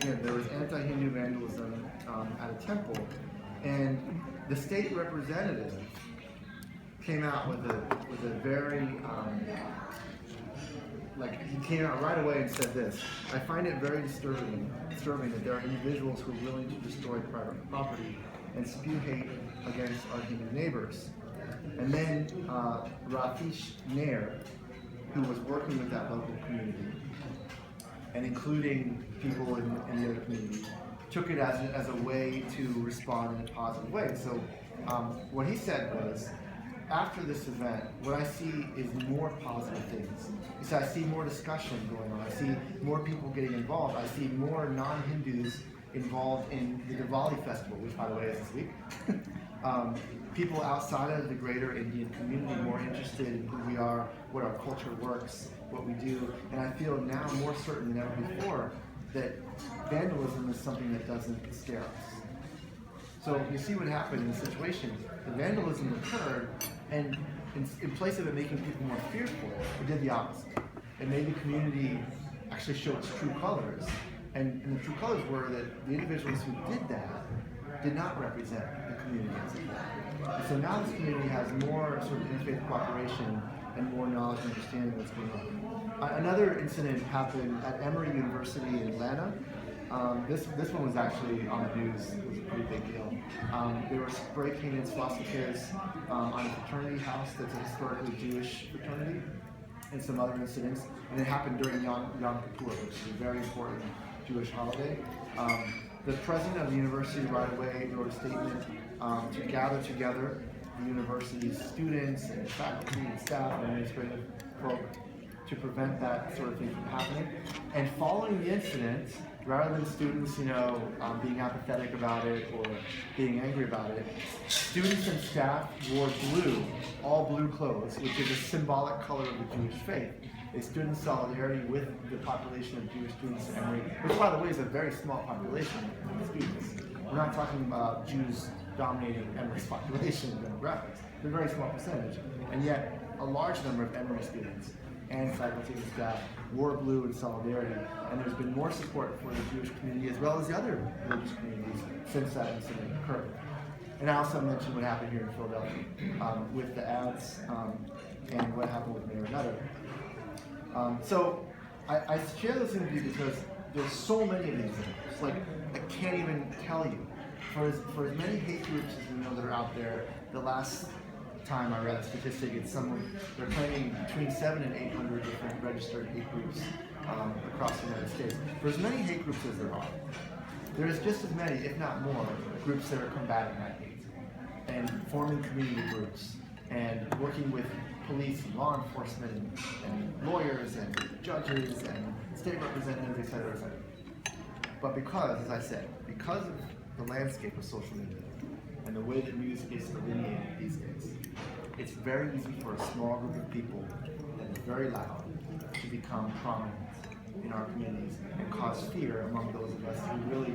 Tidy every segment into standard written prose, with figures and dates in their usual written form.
again, there was anti-Hindu vandalism at a temple, and the state representative came out with a very he came out right away and said this: I find it very disturbing that there are individuals who are willing to destroy private property and spew hate against our Hindu neighbors. And then Ratish Nair, who was working with that local community and including people in the other community, took it as a way to respond in a positive way. So what he said was, after this event, what I see is more positive things. He said, I see more discussion going on. I see more people getting involved. I see more non-Hindus involved in the Diwali festival, which, by the way, is this week. People outside of the greater Indian community more interested in who we are, what our culture works, what we do. And I feel now more certain than ever before that vandalism is something that doesn't scare us. So you see what happened in the situation. The vandalism occurred, and in place of it making people more fearful, it did the opposite. It made the community actually show its true colors. And the true colors were that the individuals who did that did not represent the community as a whole. And so now this community has more sort of interfaith cooperation and more knowledge and understanding of what's going on. Another incident happened at Emory University in Atlanta. This one was actually on the news. It was a pretty big deal. They were spray painted swastikas on a fraternity house that's a historically Jewish fraternity, and some other incidents. And it happened during Yom Kippur, which is a very important Jewish holiday. The president of the university right away wrote a statement to gather together the university's students and faculty and staff and administrative folk to prevent that sort of thing from happening. And following the incident, rather than students, being apathetic about it or being angry about it, students and staff wore blue, all blue clothes, which is a symbolic color of the Jewish faith. They stood in solidarity with the population of Jewish students at Emory, which, by the way, is a very small population of students. We're not talking about Jews dominating Emory's population demographics. They're a very small percentage, and yet a large number of Emory students and faculty and staff wore blue in solidarity, and there's been more support for the Jewish community as well as the other religious communities since that incident occurred. And I also mentioned what happened here in Philadelphia with the ads and what happened with Mayor Nutter. So I share this interview because there's so many of these things. Like, I can't even tell you. For as many hate groups as we know that are out there, the last time I read a statistic, they're claiming between 700 and 800 different registered hate groups across the United States. For as many hate groups as there are, there's just as many, if not more, groups that are combating that hate and forming community groups and working with police and law enforcement and lawyers and judges and state representatives, et cetera, et cetera. But because, as I said, because of the landscape of social media and the way that music is delineated these days, it's very easy for a small group of people that is very loud to become prominent in our communities and cause fear among those of us who really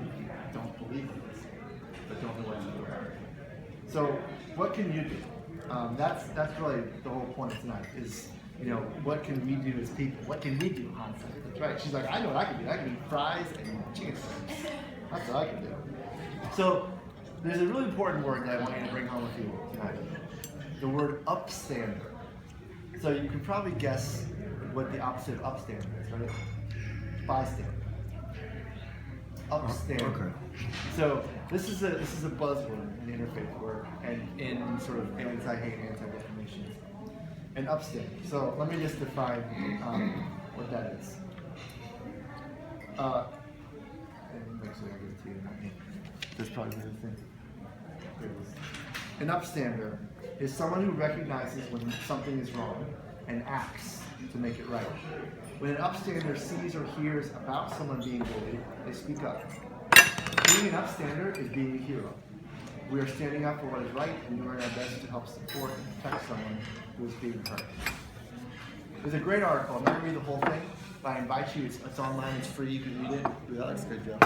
don't believe in this, but don't know what to do about it. So, what can you do? That's really the whole point of tonight is, what can we do as people? What can we do, Hansa? That's right. She's like, I know what I can do. I can eat fries and chicken strips. That's what I can do. So, there's a really important word that I want you to bring home with you tonight. The word upstander. So you can probably guess what the opposite of upstander is, right? Bystander. Upstander. Okay. So this is a buzzword in the interfaith work and in sort of anti-hate, anti-defamation. An upstander. So let me just define what that is. And make sure I give it to you. There's probably another thing. There it is. An upstander is someone who recognizes when something is wrong and acts to make it right. When an upstander sees or hears about someone being bullied, they speak up. Being an upstander is being a hero. We are standing up for what is right and doing our best to help support and protect someone who is being hurt. There's a great article. I'm not going to read the whole thing, but I invite you. It's online. It's free. You can read it. Ooh, that looks good, Joe.